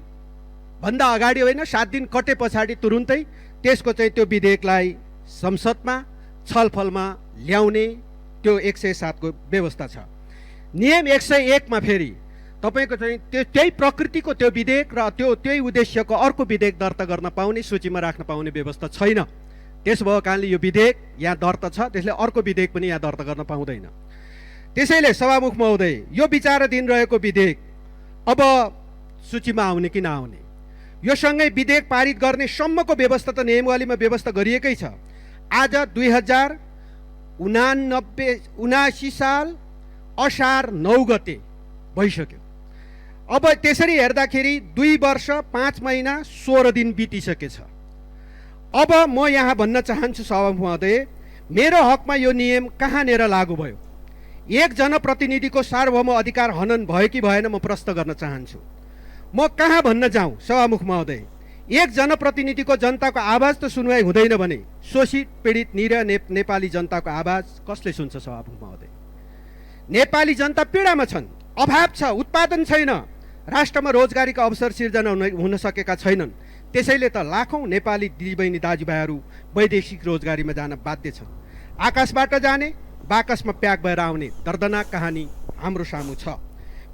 भन्दा अगाडि होइन, 7 दिन कटे पछाडि तुरुन्तै त्यसको चाहिँ त्यो विधेयकलाई संसदमा छलफलमा ल्याउने त्यो 107 को व्यवस्था छ। नियम 101 मा फेरि तपाईको चाहिँ त्यही प्रकृतिको त्यो विधेयक र त्यही उद्देश्यको अर्को विधेयक दर्ता गर्न पाउने, सूचीमा राख्न पाउने व्यवस्था छैन। त्यसो भएको कारणले यो विधेयक यहाँ दर्ता छ, त्यसले अर्को विधेयक पनि यहाँ दर्ता गर्न पाउँदैन। त्यसैले सभामुख महोदय, यो विचाराधीन रहेको विधेयक अब सूचीमा आउने कि नआउने, यो सँगै विधेयक पारित गर्ने सम्मको व्यवस्था त नियमावलीमा व्यवस्था गरिएकै छ। आज 2079 साल असार 9 गते भइसक्यो। अब त्यसरी हेर्दाखेरि 2 वर्ष 5 महिना 16 दिन बितिसकेछ। अब म यहाँ भन्न चाहन्छु सभामुख महोदय, मेरो हकमा यो नियम कहाँनिर लागू भयो? एक जनप्रतिनिधिको सार्वभौम अधिकार हनन भयो कि भएन म प्रश्न गर्न चाहन्छु। म कहाँ भन्न जाउँ सभामुख महोदय? एक जनप्रतिनिधिको जनताको आवाज त सुनवाई हुँदैन भने शोषित पीडित निरीह नेपाली जनताको आवाज कसले सुन्छ सभामुख महोदय? नेपाली जनता पीडामा छन्, अभाव छ, उत्पादन छैन, राष्ट्रमा रोजगारीका अवसर सिर्जना हुन सकेका छैनन्। त्यसैले त लाखौं नेपाली दिदीबहिनी दाजुभाइहरू वैदेशिक रोजगारीमा जान बाध्य छन्। आकाशबाट जाने, बाकसमा प्याक भएर आउने दर्दनाक कहानी हाम्रो सामु छ।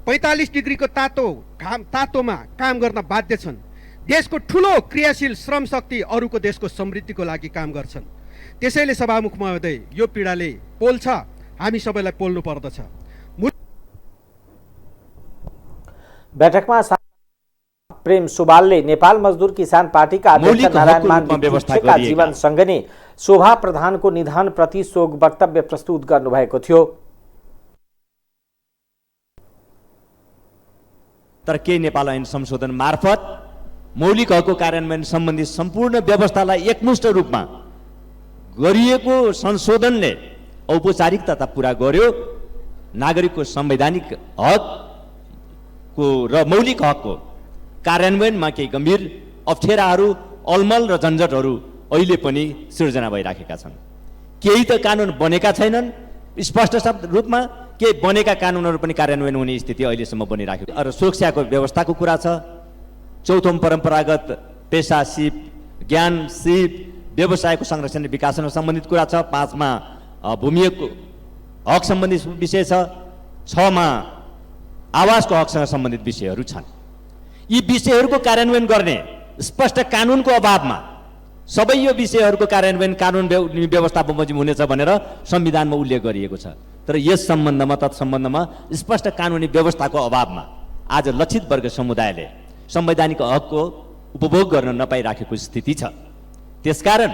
45 डिग्रीको तातोमा काम गर्न बाध्य छन्। देशको ठुलो क्रियाशील श्रम शक्ति अरूको देशको समृद्धिको लागि काम गर्छन्। त्यसैले सभामुख महोदय, यो पीडाले पोल्छ, हामी सबैलाई पोल्नु पर्दछ। बैठकमा प्रेम सुवालले नेपाल मजदुर किसान पार्टीका अध्यक्ष नारायण मान विपक्षका जीवनसँगै नै शोभा प्रधानको निधनप्रति शोक वक्तव्य प्रस्तुत गर्नुभएको थियो। तर केही नेपाल ऐन संशोधन मार्फत मौलिक हकको कार्यान्वयन सम्बन्धी सम्पूर्ण व्यवस्थालाई एकमुष्ट रूपमा गरिएको संशोधनले औपचारिकता त पूरा गर्यो, नागरिकको संवैधानिक हकको र मौलिक हकको कार्यान्वयनमा केही गम्भीर अप्ठ्याराहरू, अलमल र झन्झटहरू अहिले पनि सिर्जना भइराखेका छन्। केही त कानुन बनेका छैनन् स्पष्ट रूपमा, केही बनेका कानुनहरू पनि कार्यान्वयन हुने स्थिति अहिलेसम्म बनिराखेको र सुरक्षाको व्यवस्थाको कुरा छ। चौथो परम्परागत पेसा सिप, ज्ञान सिप, व्यवसायको संरक्षण र विकाससँग सम्बन्धित कुरा छ। 5 मा भूमिको हक सम्बन्धी विषय छ। 6 मा आवासको हकसँग सम्बन्धित विषयहरू छन्। यी विषयहरूको कार्यान्वयन गर्ने स्पष्ट कानुनको अभावमा सबै यो विषयहरूको कार्यान्वयन कानुन व्यवस्था बमोजिम हुनेछ भनेर संविधानमा उल्लेख गरिएको छ। तर यस सम्बन्धमा तत्सम्बन्धमा स्पष्ट कानुनी व्यवस्थाको अभावमा आज लक्षित वर्ग समुदायले संवैधानिक हकको उपभोग गर्न नपाइराखेको स्थिति छ। त्यसकारण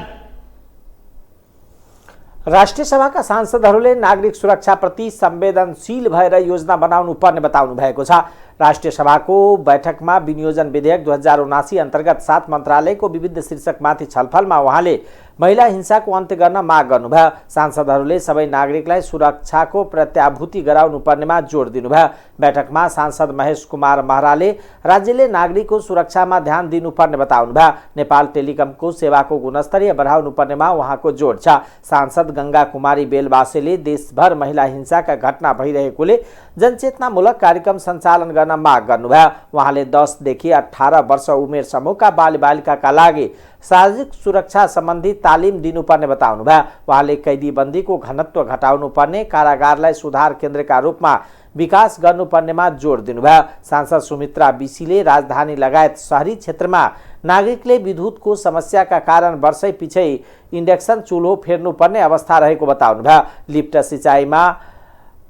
राष्ट्रिय सभाका सांसदहरूले नागरिक सुरक्षाप्रति संवेदनशील भएर योजना बनाउनु पर्ने बताउनु भएको छ। राष्ट्रिय सभाको बैठकमा विनियोजन विधेयक 2079 अन्तर्गत 7 मन्त्रालयको विविध शीर्षकमाथि छलफलमा उहाँले महिला हिंसाको अन्त्य गर्न माग गर्नुभयो। सांसदहरूले सबै नागरिकलाई सुरक्षाको प्रत्याभूति गराउनु पर्नेमा जोड दिनुभयो। बैठकमा सांसद महेश कुमार महराले राज्यले नागरिकको सुरक्षामा ध्यान दिनुपर्ने बताउनुभयो। नेपाल टेलिकमको सेवाको गुणस्तरीय बढाउनु पर्नेमा उहाँको जोड छ। सांसद गंगा कुमारी बेलबासेले देशभर महिला हिंसाका घटना भइरहेकोले जनचेतनामूलक कार्यक्रम सञ्चालन गर्न माग गर्नुभयो। उहाँले 10 देखि 18 वर्ष उमेर समूहका बालबालिकाका लागि सामाजिक सुरक्षा सम्बन्धी तालिम दिनुपर्ने बताउनुभयो। उहाँले कैदीबन्दीको घनत्व घटाउनु पर्ने, कारागारलाई सुधार केन्द्रका रूपमा विकास गर्नुपर्नेमा जोड दिनुभयो। सांसद सुमित्रा बिसीले राजधानी लगायत शहरी क्षेत्रमा नागरिकले विद्युतको समस्याका कारण वर्षै पछि इन्डक्सन चुल्हो फेर्नुपर्ने अवस्था रहेको बताउनुभयो। लिफ्ट सिँचाइमा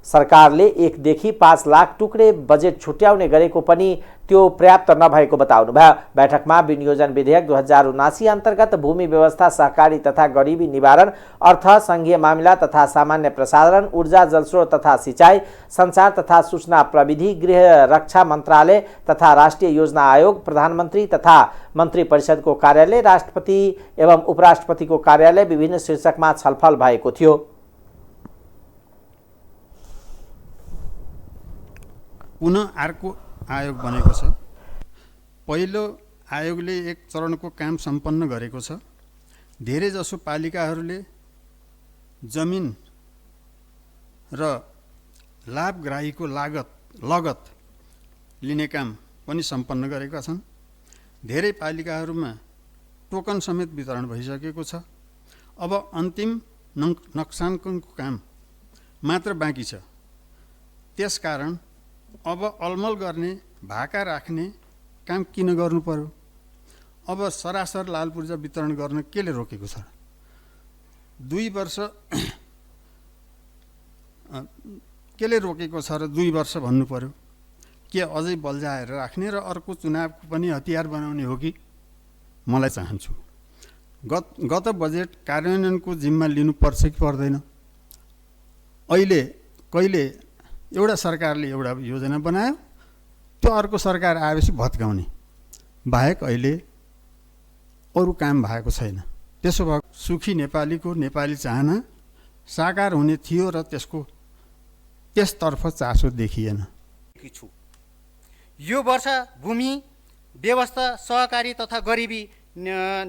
सरकारले 1 देखि 5 लाख टुक्रे बजेट छुट्याउने गरेको पनि त्यो पर्याप्त नभएको बताउनुभयो। बैठकमा विनियोजन विधेयक 2079 अन्तर्गत भूमि व्यवस्था, सहकारी तथा गरिबी निवारण, अर्थ, संघीय मामिला तथा सामान्य प्रसारण, ऊर्जा, जलस्रोत तथा सिंचाई, संचार तथा सूचना प्रविधि, गृह रक्षा मन्त्रालय तथा राष्ट्रिय योजना आयोग, प्रधानमन्त्री तथा मन्त्री परिषदको कार्यालय, राष्ट्रपति एवं उपराष्ट्रपतिको कार्यालय विभिन्न शीर्षकमा छलफल भएको थियो। पुनः अर्को आयोग बनेको छ। पहिलो आयोगले 1 चरणको काम सम्पन्न गरेको छ। धेरैजसो पालिकाहरूले जमिन र लाभग्राहीको लगत लिने काम पनि सम्पन्न गरेका छन्। धेरै पालिकाहरूमा टोकन समेत वितरण भइसकेको छ। अब अन्तिम नक्साङ्कनको काम मात्र बाँकी छ। त्यसकारण अब अलमल गर्ने, भाका राख्ने काम किन गर्नु पर्यो? अब सरासर लाल पूर्जा वितरण गर्न केले रोकेको छ? 2 वर्ष केले रोकेको छ र 2 वर्ष भन्नु पर्यो? के अझै बल्झाएर राख्ने र अर्को चुनावको पनि हतियार बनाउने हो कि? मलाई चाहन्छु गत बजेट कार्यान्वयनको जिम्मा लिनुपर्छ कि पर्दैन? कहिले एउटा सरकारले एउटा योजना बनायो, त्यो अर्को सरकार आएपछि भत्काउने बाहेक अहिले अरू काम भएको छैन। त्यसो भए सुखी नेपालीको नेपाली चाहना साकार हुने थियो र त्यसतर्फ चासो देखिएन। यो वर्ष भूमि व्यवस्था, सहकारी तथा गरिबी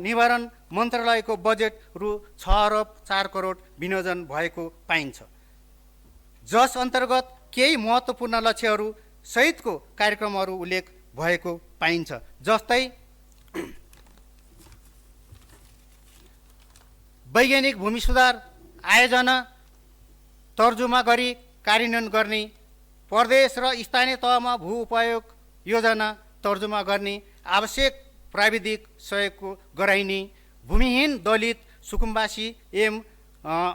निवारण मन्त्रालयको बजेट रु 6 अरब 4 करोड विनियोजन भएको पाइन्छ, जस अन्तर्गत केही महत्त्वपूर्ण लक्ष्यहरू सहितको कार्यक्रमहरू उल्लेख भएको पाइन्छ। जस्तै वैज्ञानिक भूमि सुधार आयोजना तर्जुमा गरी कार्यान्वयन गर्ने, प्रदेश र स्थानीय तहमा भू उपयोग योजना तर्जुमा गर्ने, आवश्यक प्राविधिक सहयोगको गराइने, भूमिहीन दलित सुकुम्बासी एवं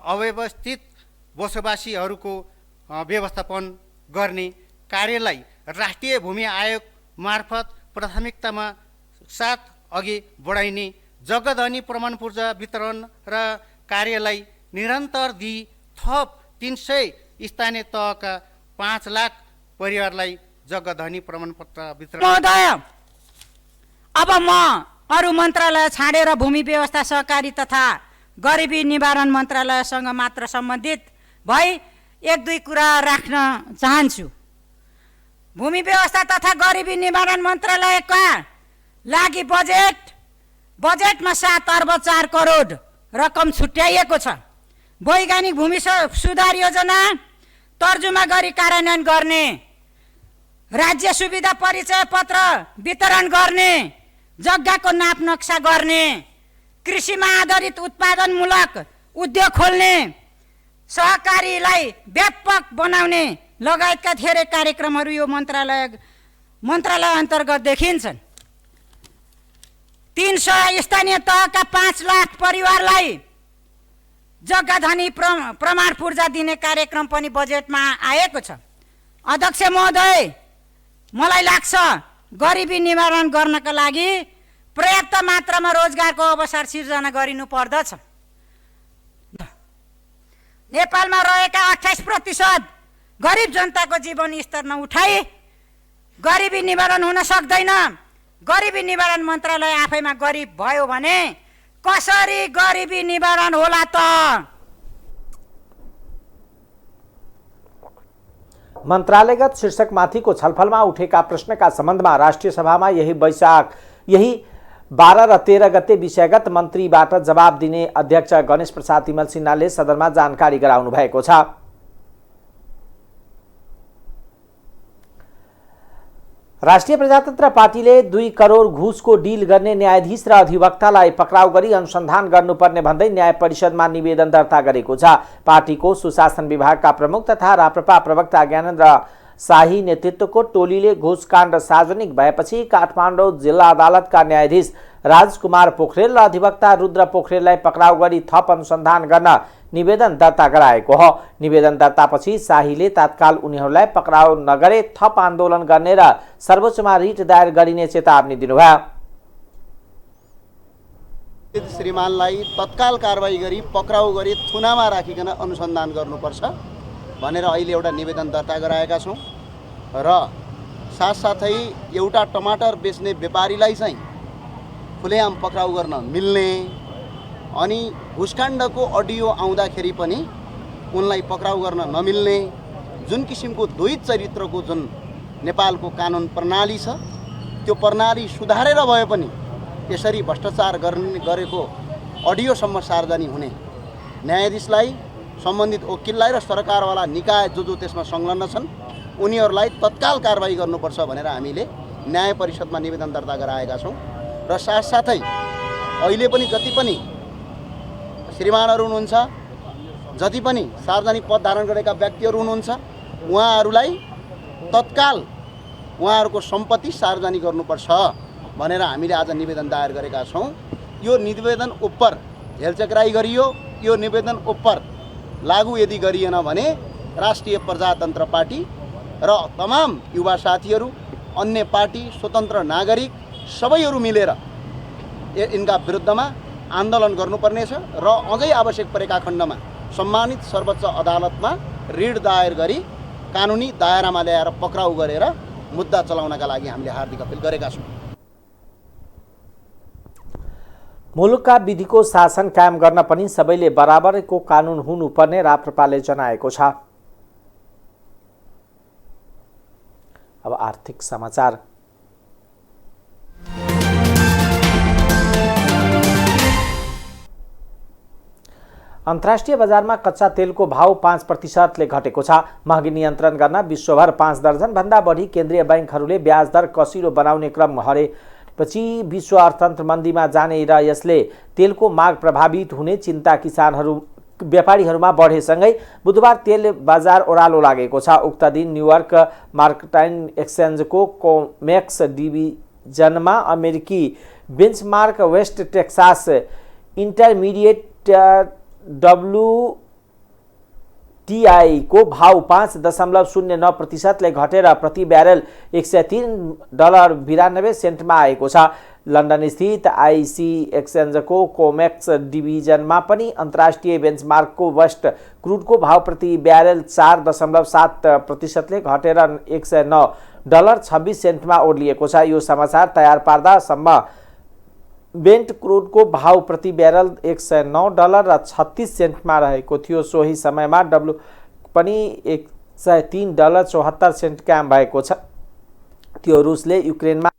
अव्यवस्थित बसोबासीहरूको व्यवस्थापन गर्ने कार्यलाई राष्ट्रिय भूमि आयोग मार्फत प्राथमिकतामा साथ अघि बढाइने, जग्गाधनी प्रमाणपत्र वितरण र कार्यलाई निरन्तर दिई थप 300 स्थानीय तहका 5 लाख परिवारलाई जग्गाधनी प्रमाणपत्र वितरण। महोदय, अब म अरू मन्त्रालय छाडेर भूमि व्यवस्था, सहकारी तथा गरिबी निवारण मन्त्रालयसँग मात्र सम्बन्धित भई 1-2 कुरा राख्न चाहन्छु। भूमि व्यवस्था तथा गरिबी निवारण मन्त्रालयका लागि बजेटमा 7 अर्ब 4 करोड रकम छुट्याइएको छ। वैज्ञानिक भूमि सुधार योजना तर्जुमा गरी कार्यान्वयन गर्ने, राज्य सुविधा परिचय पत्र वितरण गर्ने, जग्गाको नाप नक्सा गर्ने, कृषिमा आधारित उत्पादनमूलक उद्योग खोल्ने, सहकारीलाई व्यापक बनाउने लगायतका धेरै कार्यक्रमहरू यो मन्त्रालय अन्तर्गत देखिन्छन्। 300 स्थानीय तहका 5 लाख परिवारलाई जग्गाधनी प्रमाण पूर्जा दिने कार्यक्रम पनि बजेटमा आएको छ। अध्यक्ष महोदय, मलाई लाग्छ गरिबी निवारण गर्नका लागि पर्याप्त मात्रामा रोजगारको अवसर सिर्जना गरिनु पर्दछ। नेपालमा रहेका 28% गरिब जनताको जीवन स्तर नउठाई गरिबी निवारण हुन सक्दैन। गरिबी निवारण मन्त्रालय आफैमा गरिब भयो भने कसरी गरिबी निवारण होला त? मन्त्रालयगत शीर्षकमाथिको छलफलमा उठेका प्रश्नका सम्बन्धमा राष्ट्रिय सभामा यही 12 र 13 गते विषयगत मन्त्रीबाट जवाब दिने अध्यक्ष गणेश प्रसाद तिमल सिन्हाले सदनमा जानकारी गराउनु भएको छ। राष्ट्रिय प्रजातन्त्र पार्टीले 2 करोड घुसको डिल गर्ने न्यायाधीश र अधिवक्तालाई पक्राउ गरी अनुसन्धान गर्नुपर्ने भन्दै न्याय परिषदमा निवेदन दर्ता गरेको छ। पार्टीको सुशासन विभागका प्रमुख तथा राप्रपा प्रवक्ता ज्ञानेन्द्र शाही नेतृत्वको टोलीले घुसकाण्ड सार्वजनिक भएपछि काठमाडौँ जिल्ला अदालतका न्यायाधीश राजकुमार पोखरेल र अधिवक्ता रुद्र पोखरेललाई पक्राउ गरी थप अनुसन्धान गर्न निवेदन दर्ता गराएको हो। निवेदन दर्तापछि शाहीले तत्काल उनीहरूलाई पक्राउ नगरे थप आन्दोलन गर्ने र सर्वोच्चमा रिट दायर गरिने चेतावनी दिनुभयो। श्रीमानलाई तत्काल कारबाही गरी पक्राउ गरी थुनामा राखिकन अनुसन्धान गर्नुपर्छ भनेर अहिले एउटा निवेदन दर्ता गराएका छौँ र साथसाथै एउटा टमाटर बेच्ने व्यापारीलाई चाहिँ खुलेआम पक्राउ गर्न मिल्ने अनि घुसकाण्डको अडियो आउँदाखेरि पनि उनलाई पक्राउ गर्न नमिल्ने जुन किसिमको द्वैत चरित्रको जुन नेपालको कानुन प्रणाली छ त्यो प्रणाली सुधारेर भए पनि यसरी भ्रष्टाचार गरेको अडियोसम्म सार्वजनिक हुने न्यायाधीशलाई सम्बन्धित वकिललाई र सरकारवाला निकाय जो त्यसमा संलग्न छन् उनीहरूलाई तत्काल कारबाही गर्नुपर्छ भनेर हामीले न्याय परिषदमा निवेदन दर्ता गराएका छौँ र साथसाथै अहिले पनि जति पनि श्रीमानहरू हुनुहुन्छ जति पनि सार्वजनिक पद धारण गरेका व्यक्तिहरू हुनुहुन्छ उहाँहरूलाई तत्काल उहाँहरूको सम्पत्ति सार्वजनिक गर्नुपर्छ भनेर हामीले आज निवेदन दायर गरेका छौँ। यो निवेदन उप हेलचक्राइ गरियो, यो निवेदन उप लागू यदि गरिएन भने राष्ट्रिय प्रजातन्त्र पार्टी र तमाम युवा साथीहरू, अन्य पार्टी, स्वतन्त्र नागरिक सबैहरू मिलेर यिनका विरुद्धमा आन्दोलन गर्नुपर्नेछ र अझै आवश्यक परेका खण्डमा सम्मानित सर्वोच्च अदालतमा रिट दायर गरी कानुनी दायरामा ल्याएर पक्राउ गरेर मुद्दा चलाउनका लागि हामीले हार्दिक अपिल गरेका छौँ। मुलुकका विधिको शासन कायम गर्न पनि सबैले बराबरको कानुन हुनुपर्ने राप्रपाले जनाएको छ। अब आर्थिक समाचार। अन्तर्राष्ट्रिय बजारमा कच्चा तेलको भाव 5%ले घटेको छ। महँगी नियन्त्रण गर्न विश्वभर 5 दर्जन भन्दा बढी केन्द्रीय बैंकहरूले ब्याज दर कसिलो बनाउने क्रम हरेपछि विश्व अर्थतन्त्र मन्दीमा जाने र यसले तेलको माग प्रभावित हुने चिन्ता किसानहरू व्यापारीहरूमा बढेसँगै बुधबार तेल बजार ओह्रालो लागेको छ। उक्त दिन न्युयोर्क मार्कटाइन एक्सचेन्जको कोमेक्स डिभिजनमा अमेरिकी benchmark West Texas intermediate WTI को भाव 5.09%ले घटेर प्रति ब्यारेल $103.92 आएको छ। लन्डन स्थित आईसी एक्सचेन्जको कोमेक्स डिभिजनमा पनि अन्तर्राष्ट्रिय बेन्चमार्कको वेस्ट क्रुडको भाव प्रति ब्यारेल 4.7%ले घटेर $109.26 ओर्लिएको छ। यो समाचार तयार पार्दासम्म बेन्ट क्रुडको भाव प्रति ब्यारल $109.36 रहेको थियो। सोही समयमा डब्लु पनि $103.74 काम भएको छ। त्यो रुसले युक्रेनमा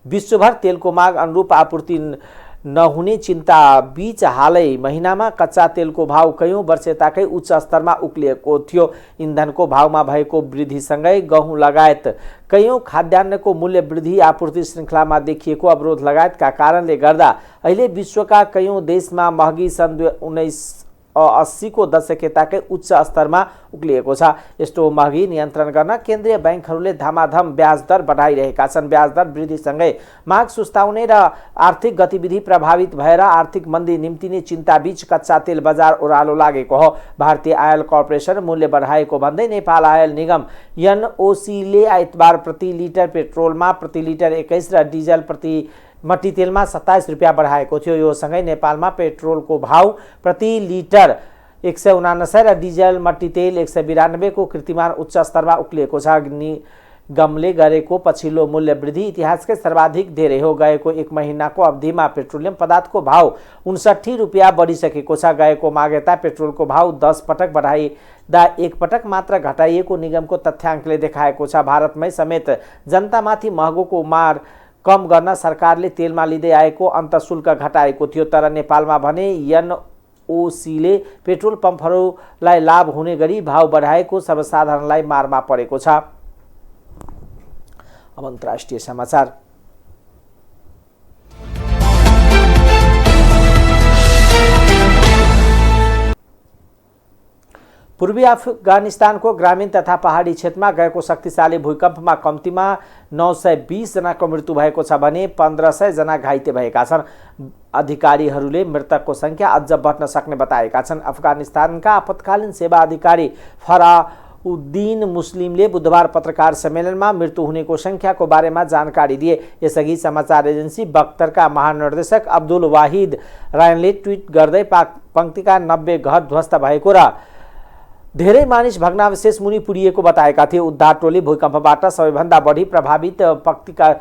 विश्वभर तेलको माग अनुरूप आपूर्ति नहुने चिन्ता बीच हालै महिनामा कच्चा तेलको भाव कयौं वर्षताकै उच्च स्तरमा उक्लिएको थियो। इन्धनको भावमा भएको वृद्धिसँगै गहुँ लगायत कयौं खाद्यान्नको मूल्य वृद्धि, आपूर्ति श्रृङ्खलामा देखिएको अवरोध लगायतका कारणले गर्दा अहिले विश्वका कयौं देशमा महँगी सन् 1980 को दशकताकै उच्च स्तरमा उक्लिएको छ। यस्तो महँगी नियन्त्रण गर्न केन्द्रीय बैंकहरूले धमाधम ब्याज दर बढाइरहेका छन्। ब्याज दर वृद्धिसँगै माग सुस्ताउने र आर्थिक गतिविधि प्रभावित भएर आर्थिक मन्दी निम्तिने चिन्ताबीच कच्चा तेल बजार ओह्रालो लागेको हो। भारतीय आयल कर्पोरेसन मूल्य बढाएको भन्दै नेपाल आयल निगम एनओसीले आइतबार प्रति लिटर पेट्रोलमा प्रति लिटर 21 र डिजल प्रति मट्टी तेलमा 27 रुपियाँ बढाएको थियो। यो सँगै नेपालमा पेट्रोलको भाव प्रति लिटर 179 र डिजल मट्टी तेल 192 को कीर्तिमान उच्च स्तरमा उक्लिएको छ। निगमले गरेको पछिल्लो मूल्य वृद्धि इतिहासकै सर्वाधिक धेरै हो। गएको 1 महिनाको अवधिमा पेट्रोलियम पदार्थको भाव 59 रुपियाँ बढिसकेको छ। गएको माघेता पेट्रोलको भाव 10 पटक बढाइदा 1 पटक मात्र घटाइएको निगमको तथ्याङ्कले देखाएको छ। भारतमै समेत जनतामाथि महँगोको मार कम गर्न सरकारले तेलमा लिँदै आएको अन्तशुल्क घटाएको थियो। तर नेपालमा भने एनओसीले पेट्रोल पम्पहरूलाई लाभ हुने गरी भाव बढाएको सर्वसाधारणलाई मारमा परेको छ। अब अन्तर्राष्ट्रिय समाचार। पूर्वी अफगानिस्तानको ग्रामीण तथा पहाडी क्षेत्रमा गएको शक्तिशाली भूकम्पमा कम्तीमा 920 जनाको मृत्यु भएको छ भने 1500 जना घाइते भएका छन्। अधिकारीहरूले मृतकको संख्या अझ बढ्न सक्ने बताएका छन्। अफगानिस्तानका आपतकालीन सेवा अधिकारी फराउद्दिन मुस्लिमले बुधबार पत्रकार सम्मेलनमा मृत्यु हुनेको संख्याको बारेमा जानकारी दिए। यसअघि समाचार एजेन्सी बख्तरका महानिर्देशक अब्दुल वाहिद रायनले ट्विट गर्दै पंक्तिका 90 घर ध्वस्त भएको र धेरै मानिस भग्नावशेष मुनि पुरिएको बताएका थिए। उद्धार टोली भूकम्पबाट सबैभन्दा बढी प्रभावित पक्तिका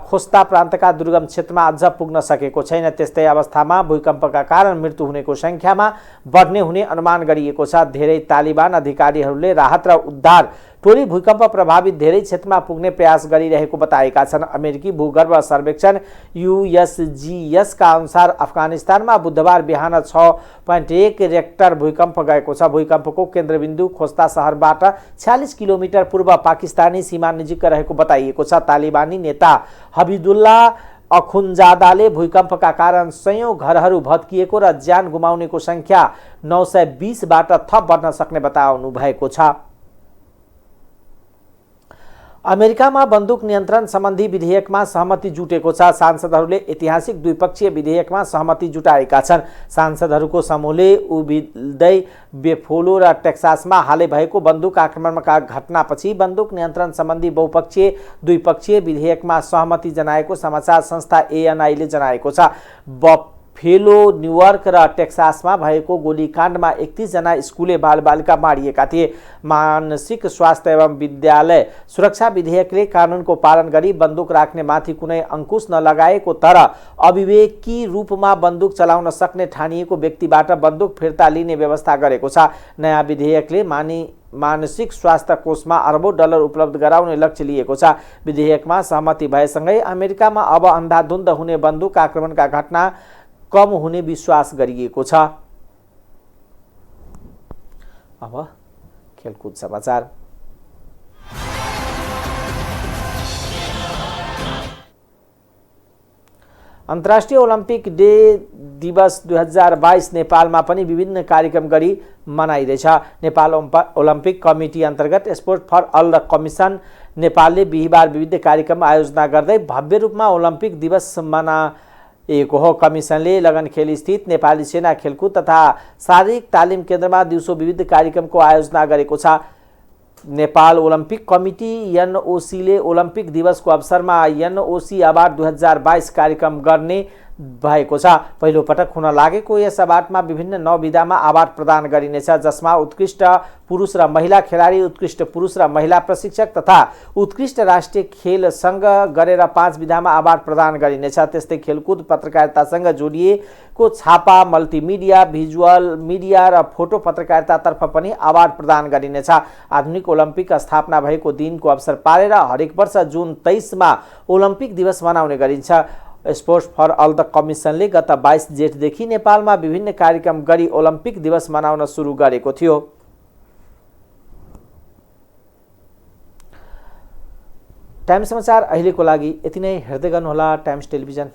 खोस्ता प्रान्तका दुर्गम क्षेत्रमा अझ पुग्न सकेको छैन। त्यस्तै अवस्थामा भूकम्पका कारण मृत्यु हुनेको संख्यामा बढ्ने हुने अनुमान गरिएको छ। धेरै तालिबान अधिकारीहरूले राहत र उद्धार टोली भूकम्प प्रभावित धेरै क्षेत्रमा पुग्ने प्रयास गरिरहेको बताएका छन्। अमेरिकी भूगर्भ सर्वेक्षण USGS का अनुसार अफगानिस्तानमा बुधबार बिहान 6.1 रेक्टर भूकम्प गएको छ। भूकम्पको केन्द्रबिन्दु खोस्ता शहरबाट 46 किलोमिटर पूर्व पाकिस्तानी सीमा नजिक रहेको बताइएको छ। तालिबानी नेता हबिदुल्ला अखुन्जादाले भूकम्पका कारण सयौं घरहरू भत्किएको र ज्यान गुमाउनेको संख्या 920 बाट थप बढ्न सक्ने बताउनु भएको छ। अमेरिकामा बन्दुक नियन्त्रण सम्बन्धी विधेयकमा सहमति जुटेको छ। सांसदहरूले ऐतिहासिक द्विपक्षीय विधेयकमा सहमति जुटाएका छन्। सांसदहरूको समूहले उभिल्दै बेफोलो र टेक्सासमा हालै भएको बन्दुक आक्रमणका घटनापछि बन्दुक नियन्त्रण सम्बन्धी बहुपक्षीय द्विपक्षीय विधेयकमा सहमति जनाएको समाचार संस्था ANI ले जनाएको छ। बफेलो, न्युयोर्क र टेक्सासमा भएको गोलीकाण्डमा 31 जना स्कुले बालबालिका मारिएका थिए। मानसिक स्वास्थ्य एवं विद्यालय सुरक्षा विधेयकले कानुनको पालन गरी बन्दुक राख्ने माथि कुनै अंकुश नलगाएको तर अविवेकी रूपमा बन्दुक चलाउन सक्ने ठानिएको व्यक्तिबाट बन्दुक फिर्ता लिने व्यवस्था गरेको छ। नयाँ विधेयकले मानसिक स्वास्थ्य कोषमा अरबौं डलर उपलब्ध गराउने लक्ष्य लिएको छ। विधेयकमा सहमति भएसँगै अमेरिकामा अब अन्धाधुन्द हुने बन्दुक आक्रमणका घटना कम हुने विश्वास गरिएको छ। अब खेलकुद समाचार। अन्तर्राष्ट्रिय ओलम्पिक डे दिवस 2022 नेपालमा पनि विभिन्न कार्यक्रम गरी मनाइँदैछ। नेपाल ओलम्पिक कमिटी अन्तर्गत स्पोर्ट फर अल कमिसन नेपालले बिहिबार विविध कार्यक्रम आयोजना गर्दै भव्य रूपमा ओलम्पिक दिवस मनाएको हो। कमिसनले लगनखेल स्थित नेपाली सेना खेलकुद तथा शारीरिक तालिम केन्द्रमा दिउँसो विविध कार्यक्रमको आयोजना गरेको छ। नेपाल ओलम्पिक कमिटी NOC ले ओलम्पिक दिवसको अवसरमा NOC अवार्ड 2022 कार्यक्रम गर्ने भएको छ। पहिलो पटक हुन लागेको यस अवार्डमा विभिन्न 9 विधामा अवार्ड प्रदान गरिनेछ, जसमा उत्कृष्ट पुरुष र महिला खेलाडी, उत्कृष्ट पुरुष र महिला प्रशिक्षक तथा उत्कृष्ट राष्ट्रिय खेल संघ गरेर 5 विधामा अवार्ड प्रदान गरिनेछ। त्यस्तै खेलकुद पत्रकारितासँग जोडिएको छापा, मल्टिमिडिया, भिजुअल मिडिया र फोटो पत्रकारितातर्फ पनि अवार्ड प्रदान गरिनेछ। आधुनिक ओलम्पिक स्थापना भएको दिनको अवसर पारेर हरेक वर्ष जुन 23 मा ओलम्पिक दिवस मनाउने गरिन्छ। स्पोर्ट्स फर अल द कमिसनले गत 22 जेठदेखि नेपालमा विभिन्न कार्यक्रम गरी ओलम्पिक दिवस मनाउन सुरु गरेको थियो। टाइम्स समाचार अहिलेको लागि यति नै। हेर्दै गर्नुहोला टाइम्स टेलिभिजन।